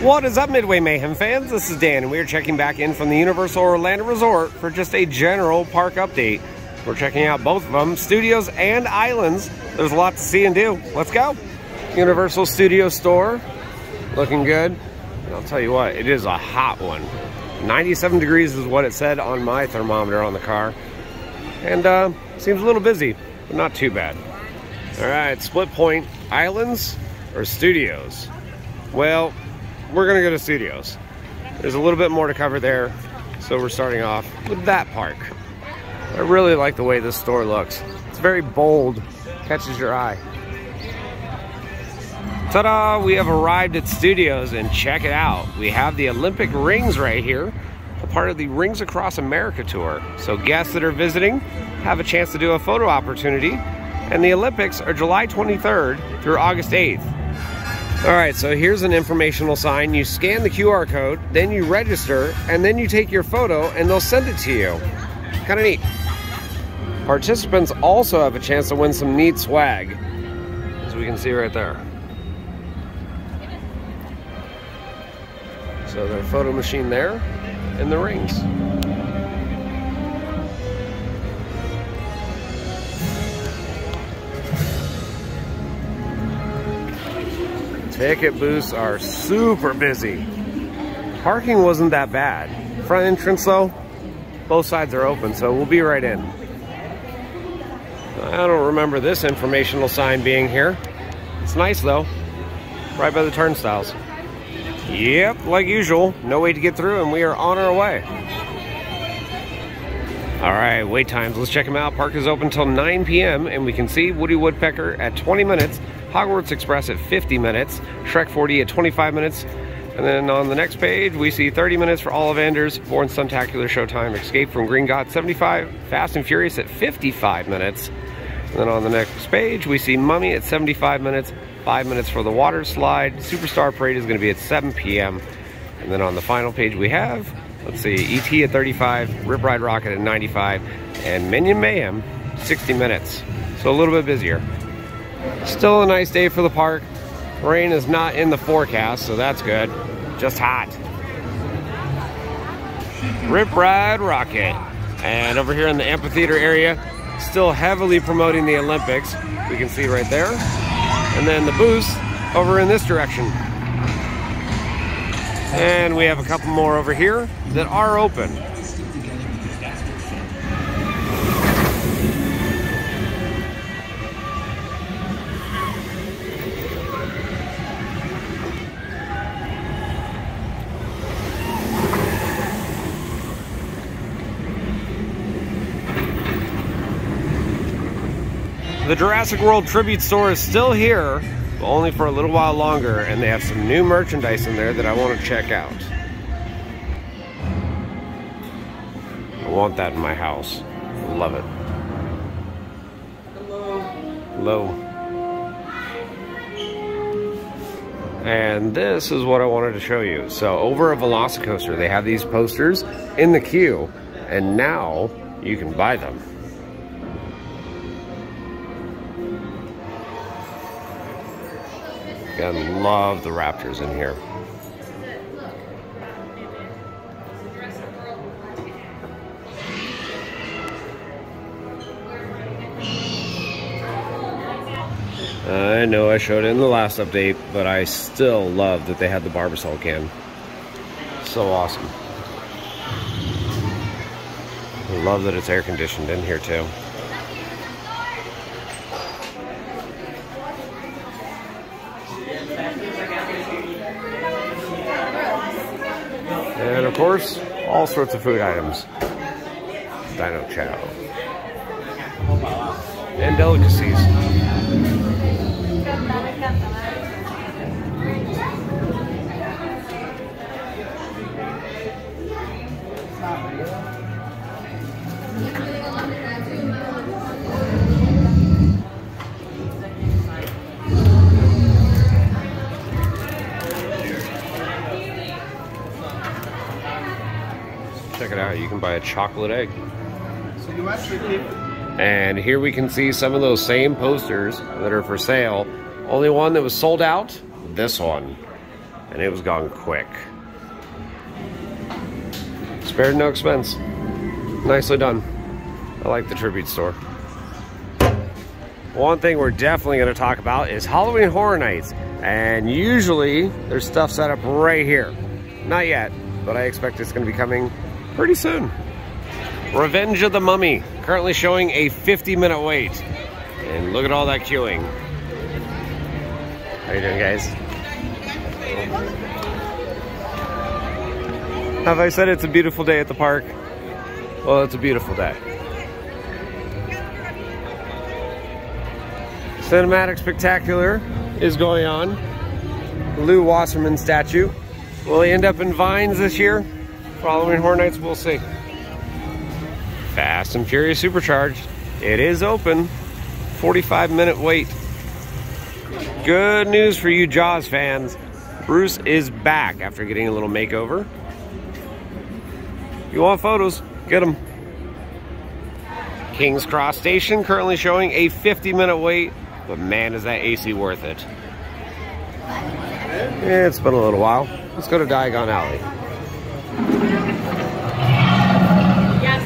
What is up, Midway Mayhem fans? This is Dan, and we are checking back in from the Universal Orlando Resort for just a general park update. We're checking out both of them, Studios and Islands. There's a lot to see and do. Let's go. Universal Studios store, looking good. And I'll tell you what, it is a hot one. 97 degrees is what it said on my thermometer on the car. And seems a little busy, but not too bad. All right, split point, Islands or Studios? Well, we're gonna go to Studios. There's a little bit more to cover there, so we're starting off with that park. I really like the way this store looks. It's very bold, catches your eye. Ta-da! We have arrived at Studios, and check it out. We have the Olympic rings right here, a part of the Rings Across America tour. So guests that are visiting have a chance to do a photo opportunity, and the Olympics are July 23rd through August 8th. All right, so here's an informational sign. You scan the QR code, then you register, and then you take your photo, and they'll send it to you. Kind of neat. Participants also have a chance to win some neat swag, as we can see right there. So their photo machine there, and the rings. Ticket booths are super busy. Parking wasn't that bad. Front entrance though, both sides are open, so we'll be right in. I don't remember this informational sign being here. It's nice though, right by the turnstiles. Yep, like usual, no way to get through, and we are on our way. All right, wait times, let's check them out. Park is open till 9 p.m. and we can see Woody Woodpecker at 20 minutes, Hogwarts Express at 50 minutes, Shrek 4D at 25 minutes, and then on the next page we see 30 minutes for Ollivanders, Born Stuntacular Showtime, Escape from Gringotts 75, Fast and Furious at 55 minutes, and then on the next page we see Mummy at 75 minutes, 5 minutes for the water slide, Superstar Parade is going to be at 7 p.m. And then on the final page we have, let's see, E.T. at 35, Rip Ride Rocket at 95, and Minion Mayhem 60 minutes. So a little bit busier. Still a nice day for the park. Rain is not in the forecast, so that's good. Just hot. Rip Ride Rocket. And over here in the amphitheater area, still heavily promoting the Olympics. We can see right there. And then the booths over in this direction. And we have a couple more over here that are open. The Jurassic World Tribute Store is still here, but only for a little while longer, and they have some new merchandise in there that I want to check out. I want that in my house. Love it. Hello. Hello. And this is what I wanted to show you. So over at VelociCoaster, they have these posters in the queue, and now you can buy them. I love the Raptors in here. I know I showed it in the last update, but I still love that they had the Barbasol can. So awesome. I love that it's air conditioned in here too. And of course, all sorts of food items. Dino Chow. And delicacies. Check it out, you can buy a chocolate egg. So you actually and here we can see some of those same posters that are for sale. Only one that was sold out, this one. and it was gone quick. Spared no expense. Nicely done. I like the tribute store. One thing we're definitely going to talk about is Halloween Horror Nights. And usually there's stuff set up right here. Not yet, but I expect it's going to be coming pretty soon. Revenge of the Mummy, currently showing a 50-minute wait. And look at all that queuing. How you doing, guys? Have I said it's a beautiful day at the park? Well, it's a beautiful day. Cinematic Spectacular is going on. Lou Wasserman statue. Will he end up in Vines this year? Following Horror Nights, we'll see. Fast and Furious Supercharged. It is open. 45-minute wait. Good news for you Jaws fans. Bruce is back after getting a little makeover. If you want photos, get them. King's Cross Station currently showing a 50-minute wait, but man, is that AC worth it. Yeah, it's been a little while. Let's go to Diagon Alley. Yes.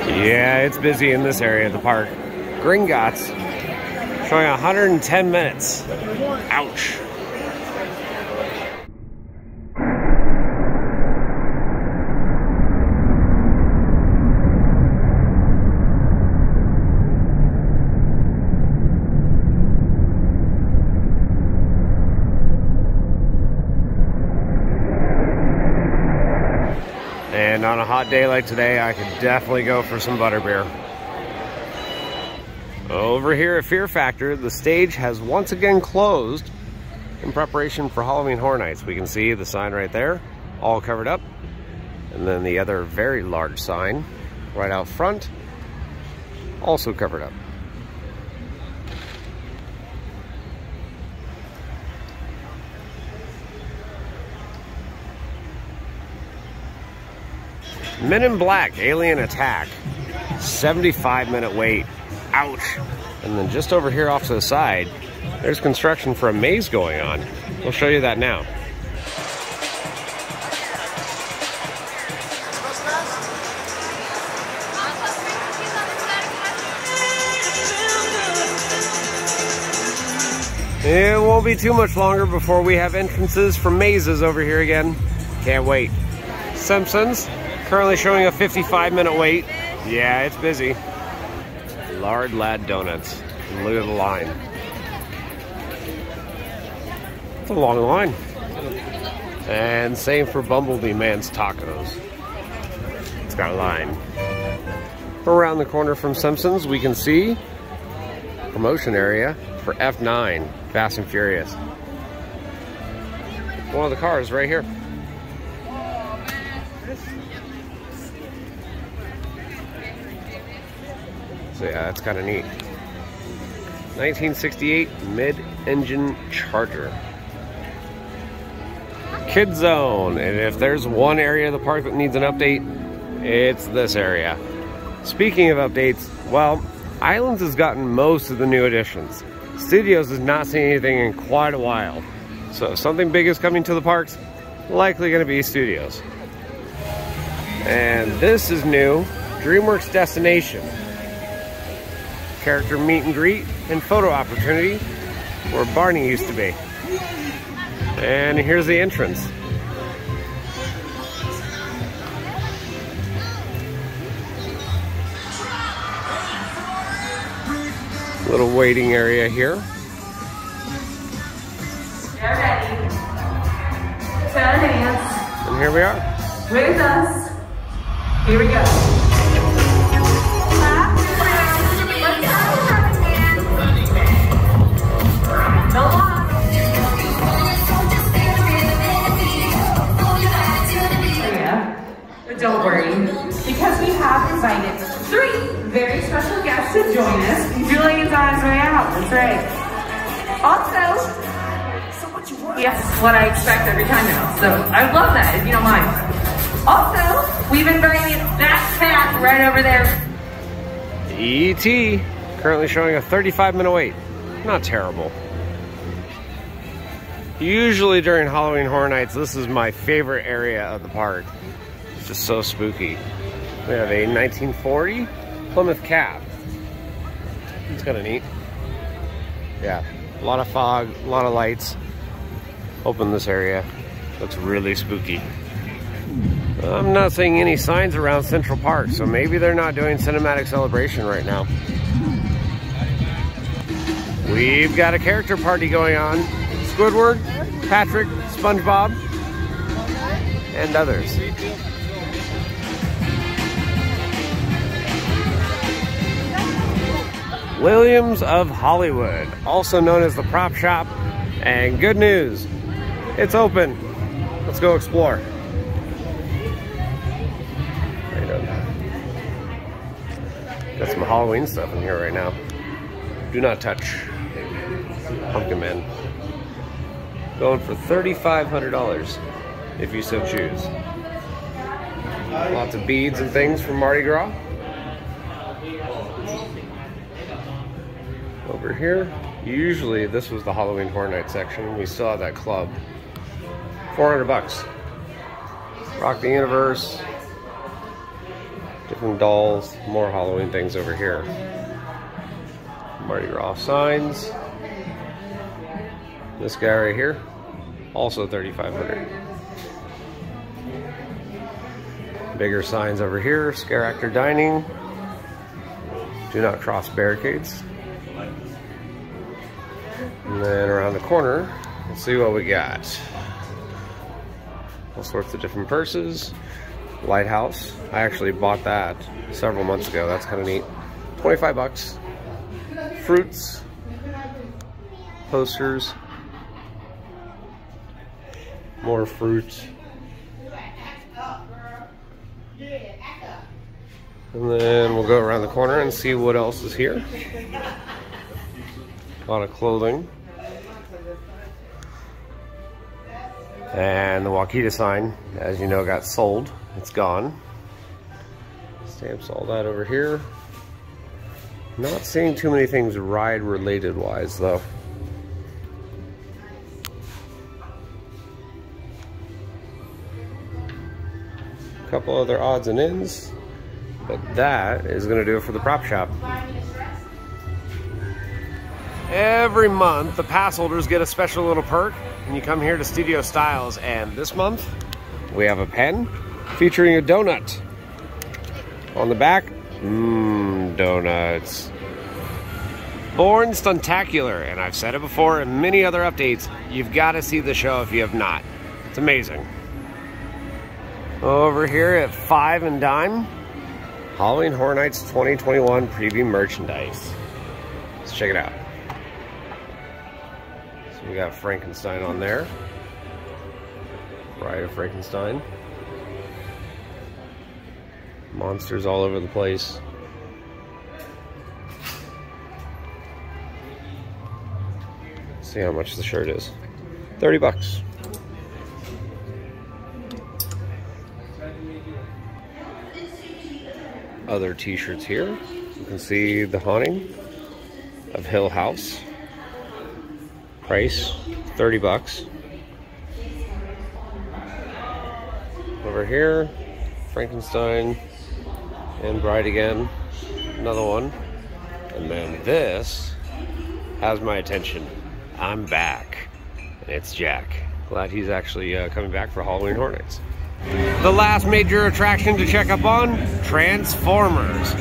Yeah, it's busy in this area of the park. Gringotts showing 110 minutes. Ouch. And on a hot day like today, I could definitely go for some butterbeer. Over here at Fear Factor, the stage has once again closed in preparation for Halloween Horror Nights. We can see the sign right there, all covered up. And then the other very large sign right out front, also covered up. Men in Black, Alien Attack, 75-minute wait. Ouch. And then just over here off to the side, there's construction for a maze going on. We'll show you that now. It won't be too much longer before we have entrances for mazes over here again. Can't wait. Simpsons, currently showing a 55-minute wait. Yeah, it's busy. Lard Lad Donuts. Look at the line. It's a long line. And same for Bumblebee Man's Tacos. It's got a line. Around the corner from Simpsons, we can see promotion area for F9, Fast and Furious. One of the cars right here. So yeah, that's kind of neat. 1968 mid-engine Charger. Kid Zone, and if there's one area of the park that needs an update, it's this area. Speaking of updates, well, Islands has gotten most of the new additions. Studios has not seen anything in quite a while. So if something big is coming to the parks, likely going to be Studios. And this is new, DreamWorks Destination. Character meet and greet and photo opportunity where Barney used to be. And here's the entrance. Little waiting area here. Get ready. Turn hands. And here we are. With us. Here we go. Don't worry, because we have invited 3 very special guests to join us. Julian's on his way out, that's right. Also, yes, what I expect every time now, so I love that, if you don't mind. Also, we've invited that cat right over there. E.T. Currently showing a 35-minute wait. Not terrible. Usually during Halloween Horror Nights, this is my favorite area of the park. It's just so spooky. We have a 1940 Plymouth cab. It's kind of neat. Yeah, a lot of fog, a lot of lights. Open this area. Looks really spooky. I'm not seeing any signs around Central Park, so maybe they're not doing cinematic celebration right now. We've got a character party going on. Squidward, Patrick, SpongeBob, and others. Williams of Hollywood, also known as the Prop Shop, and good news, it's open. Let's go explore. Got some Halloween stuff in here right now. Do not touch. Pumpkin Man. Going for $3,500 if you so choose. Lots of beads and things from Mardi Gras. Over here, usually this was the Halloween Horror Night section. We still have that club. 400 bucks. Rock the Universe. Different dolls, more Halloween things over here. Mardi Gras signs. This guy right here, also $3,500. Bigger signs over here, scare actor dining. Do not cross barricades. And then around the corner, let's see what we got. All sorts of different purses. Lighthouse. I actually bought that several months ago. That's kind of neat. 25 bucks. Fruits. Posters. More fruit. And then we'll go around the corner and see what else is here. A lot of clothing. And the Wakita sign, as you know, got sold. It's gone. Stamps, all that over here. Not seeing too many things ride related wise though. A couple other odds and ends, but that is going to do it for the prop shop. Every month the pass holders get a special little perk and you come here to Studio Styles, and this month we have a pen featuring a donut. On the back, donuts. Born Stuntacular, and I've said it before in many other updates, you've got to see the show if you have not. It's amazing. Over here at 5 and Dime, Halloween Horror Nights 2021 preview merchandise. Let's check it out. So we got Frankenstein on there. Bride of Frankenstein. Monsters all over the place. Let's see how much the shirt is. 30 bucks. Other t-shirts here. You can see The Haunting of Hill House. Price 30 bucks. Over here, Frankenstein and Bride again. Another one. And then this has my attention. I'm back. And it's Jack. Glad he's actually coming back for Halloween Horror Nights. The last major attraction to check up on, Transformers.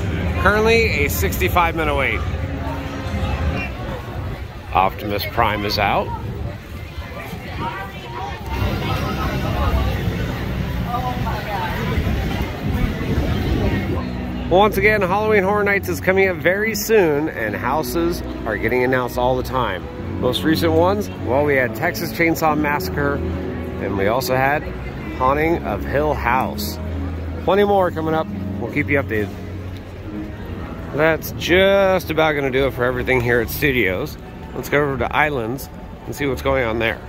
Currently a 65-minute wait. Optimus Prime is out. Once again, Halloween Horror Nights is coming up very soon, and houses are getting announced all the time. Most recent ones, well, we had Texas Chainsaw Massacre, and we also had Haunting of Hill House. Plenty more coming up. We'll keep you updated. That's just about going to do it for everything here at Studios. Let's go over to Islands and see what's going on there.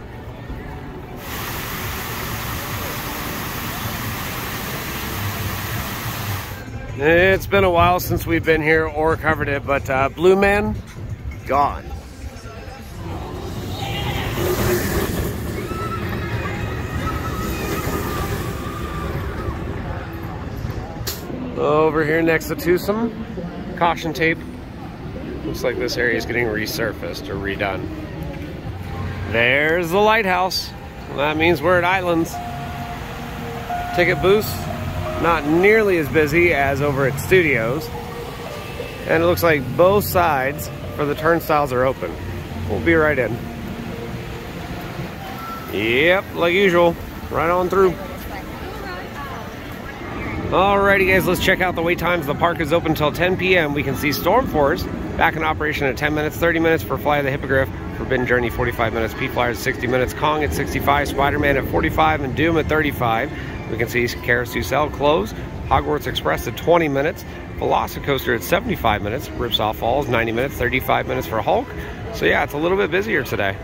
It's been a while since we've been here or covered it, but Blue Man, gone. Over here next to Twosome, caution tape. Looks like this area is getting resurfaced or redone. There's the lighthouse. Well, that means we're at Islands. Ticket booth, not nearly as busy as over at Studios. And it looks like both sides for the turnstiles are open. We'll be right in. Yep, like usual, right on through. Alrighty guys, let's check out the wait times. The park is open until 10 p.m. We can see Storm Force back in operation at 10 minutes, 30 minutes for Fly of the Hippogriff, Forbidden Journey 45 minutes, P-Flyers 60 minutes, Kong at 65, Spider-Man at 45, and Doom at 35. We can see Carousel close, Hogwarts Express at 20 minutes, VelociCoaster at 75 minutes, Ripsaw Falls 90 minutes, 35 minutes for Hulk. So yeah, it's a little bit busier today.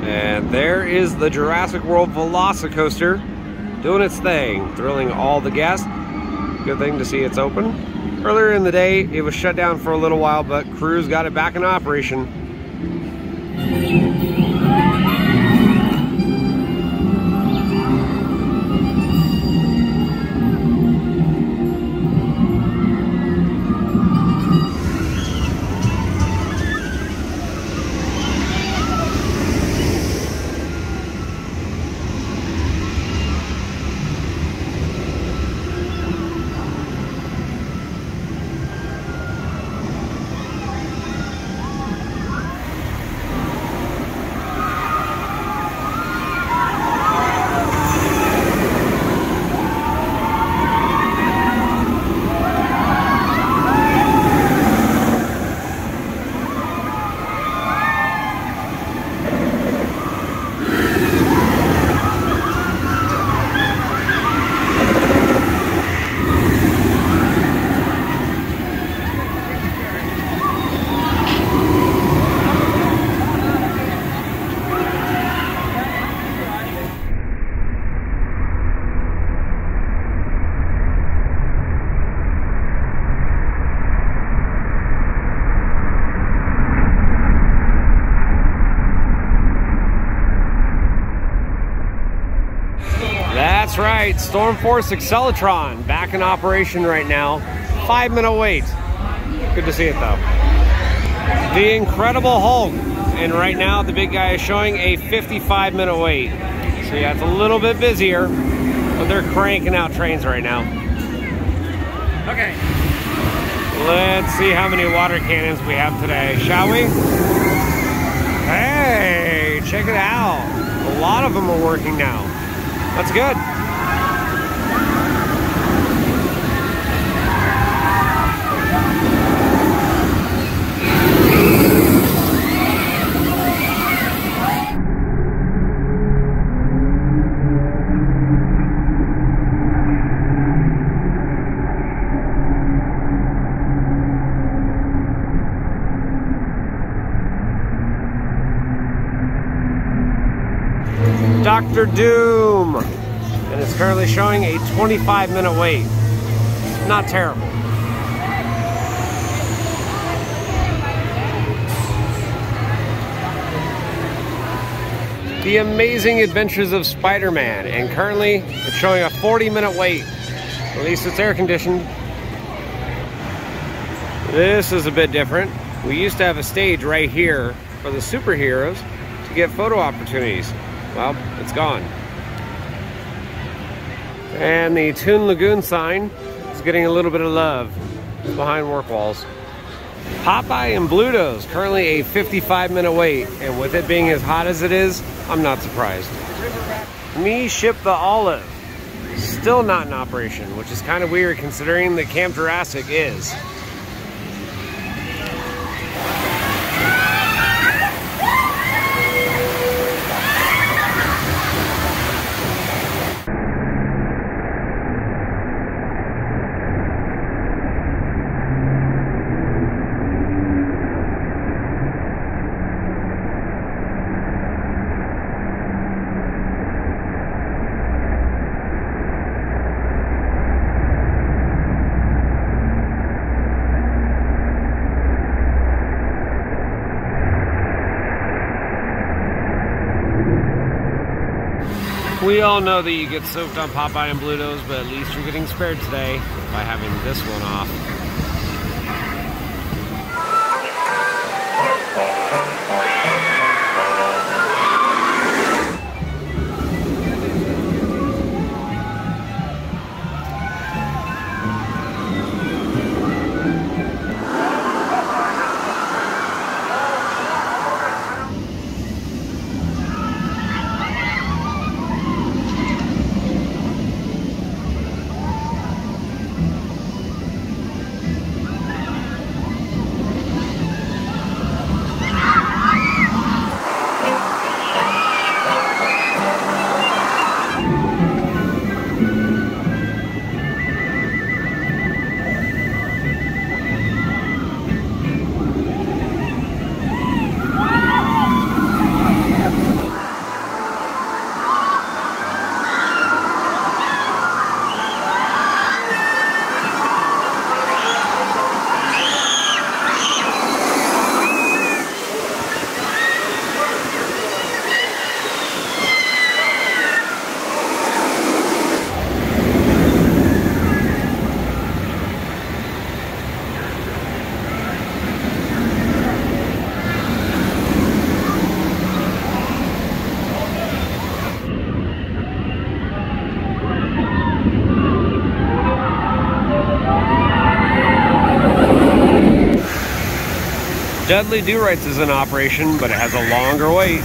And there is the Jurassic World VelociCoaster doing its thing, thrilling all the guests. Good thing to see it's open. Earlier in the day, it was shut down for a little while, but crews got it back in operation. That's right, Storm Force Accelatron back in operation right now. 5-minute wait. Good to see it though. The Incredible Hulk, and right now the big guy is showing a 55-minute wait. So yeah, it's a little bit busier, but they're cranking out trains right now. Okay. Let's see how many water cannons we have today, shall we? Hey, check it out. A lot of them are working now. That's good. Dr. Doom, and it's currently showing a 25-minute wait. Not terrible. The Amazing Adventures of Spider-Man, and currently it's showing a 40-minute wait. At least it's air conditioned. This is a bit different. We used to have a stage right here for the superheroes to get photo opportunities. Well, it's gone. And the Toon Lagoon sign is getting a little bit of love behind work walls. Popeye and Bluto's, currently a 55-minute wait, and with it being as hot as it is, I'm not surprised. Me Ship the Olive, still not in operation, which is kind of weird considering that Camp Jurassic is. We all know that you get soaked on Popeye and Bluto's, but at least you're getting spared today by having this one off. Dudley Do-Rights is in operation, but it has a longer wait.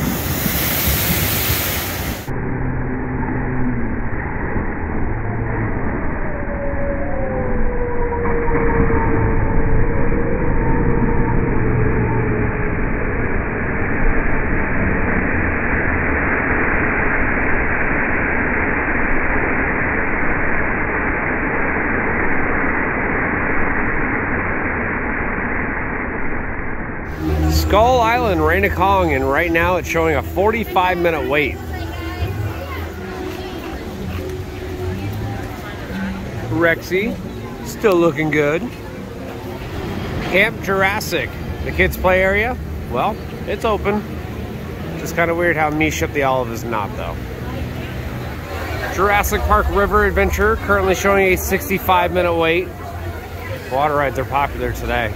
Skull Island, Rain of Kong, and right now it's showing a 45-minute wait. Rexy, still looking good. Camp Jurassic, the kids' play area, well, it's open. Just kind of weird how Mish Up the Olive is not, though. Jurassic Park River Adventure, currently showing a 65-minute wait. Water rides are popular today.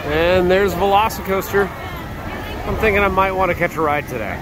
And there's VelociCoaster. I'm thinking I might want to catch a ride today.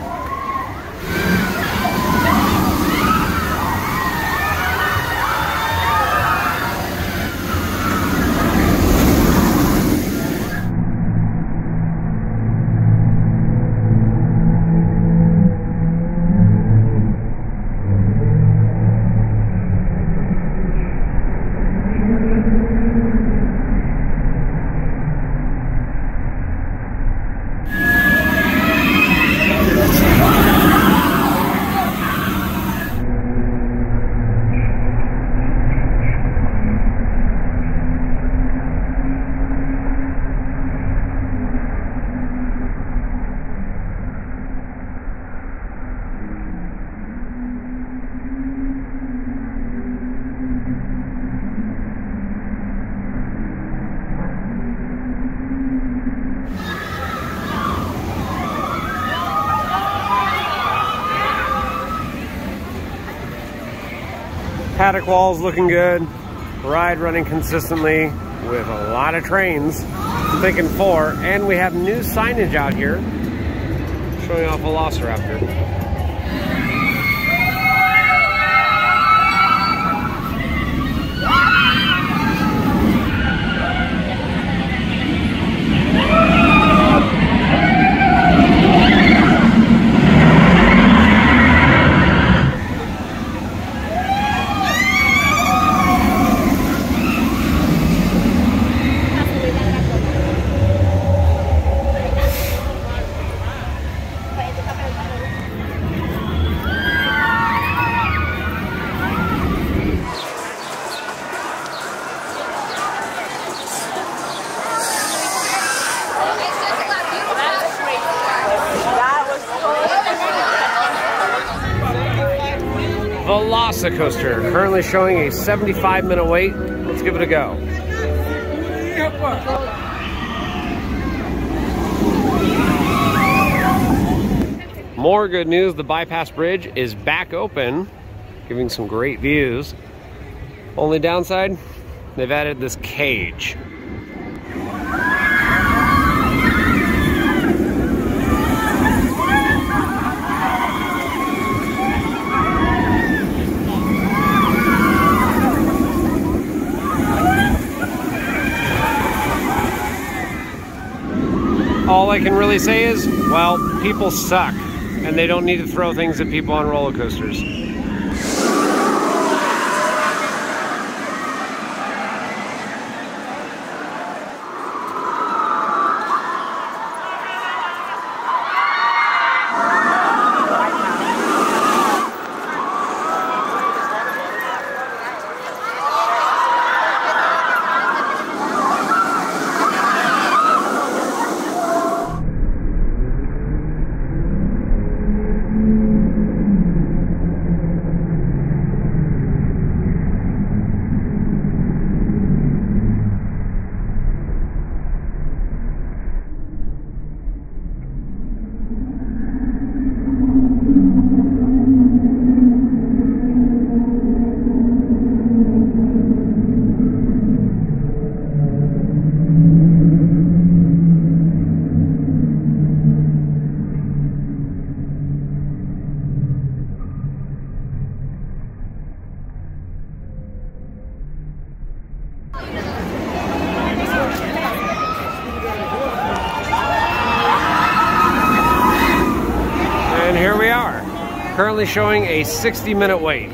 Paddock wall's looking good. Ride running consistently with a lot of trains. I'm thinking 4. And we have new signage out here Showing off Velociraptor. VelociCoaster, currently showing a 75-minute wait. Let's give it a go. More good news, the bypass bridge is back open, giving some great views. Only downside, they've added this cage. All I can really say is, well, people suck, and they don't need to throw things at people on roller coasters. And here we are, currently showing a 60-minute wait.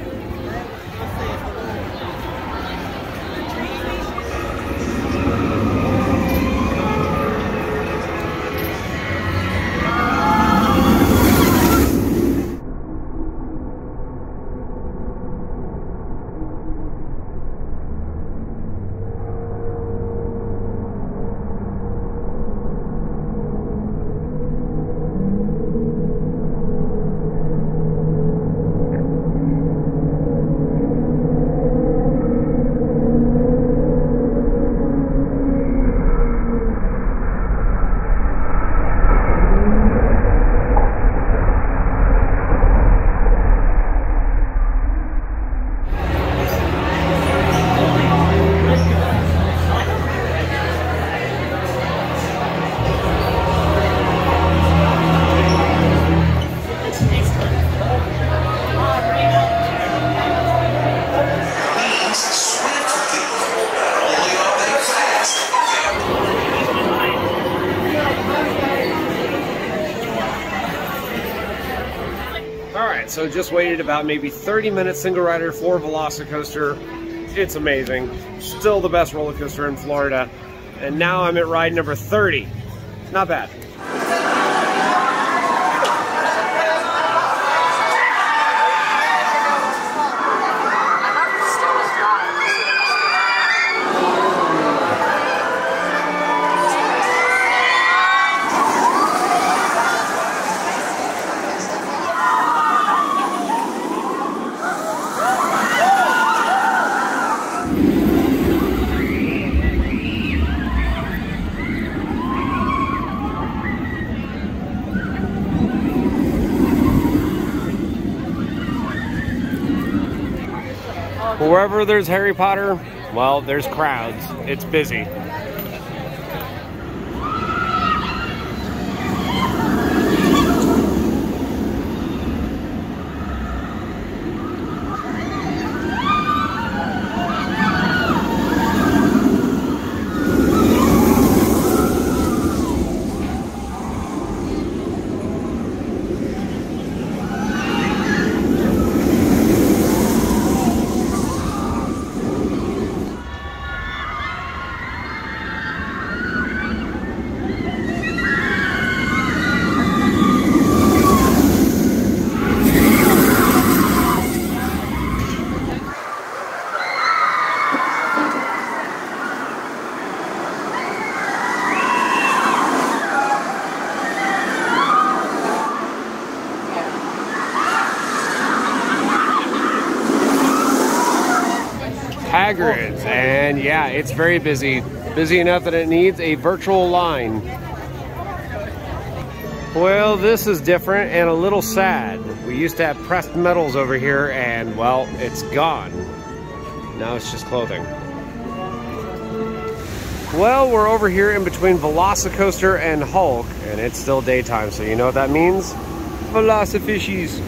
So just waited about maybe 30 minutes single rider for VelociCoaster. It's amazing. Still the best roller coaster in Florida. And now I'm at ride number 30. Not bad. Wherever there's Harry Potter, well, there's crowds. It's busy. Hagrid's, and yeah, it's very busy. Busy enough that it needs a virtual line. Well, this is different and a little sad. We used to have pressed metals over here, and well, it's gone. Now it's just clothing. Well, we're over here in between VelociCoaster and Hulk, and it's still daytime, so you know what that means? Velocifishies.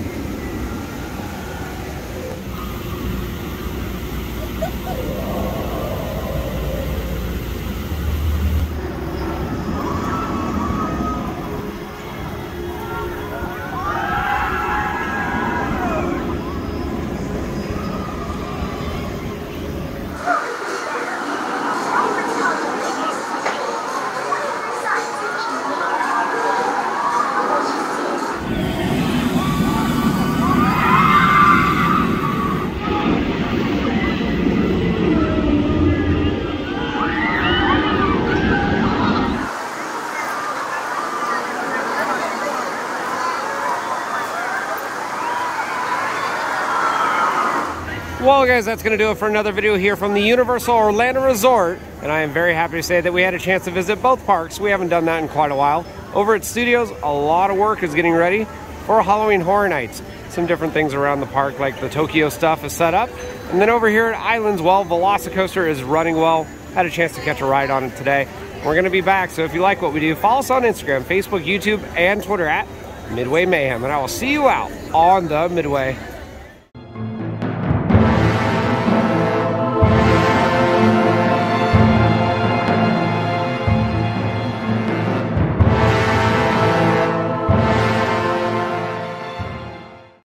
Well guys, that's going to do it for another video here from the Universal Orlando Resort, and I am very happy to say that we had a chance to visit both parks. We haven't done that in quite a while. Over at Studios, a lot of work is getting ready for Halloween Horror Nights. Some different things around the park, like the Tokyo stuff is set up, and then over here at Islands, well, VelociCoaster is running well. Had a chance to catch a ride on it today. We're going to be back, so if you like what we do, follow us on Instagram, Facebook, YouTube, and Twitter at Midway Mayhem, and I will see you out on the Midway.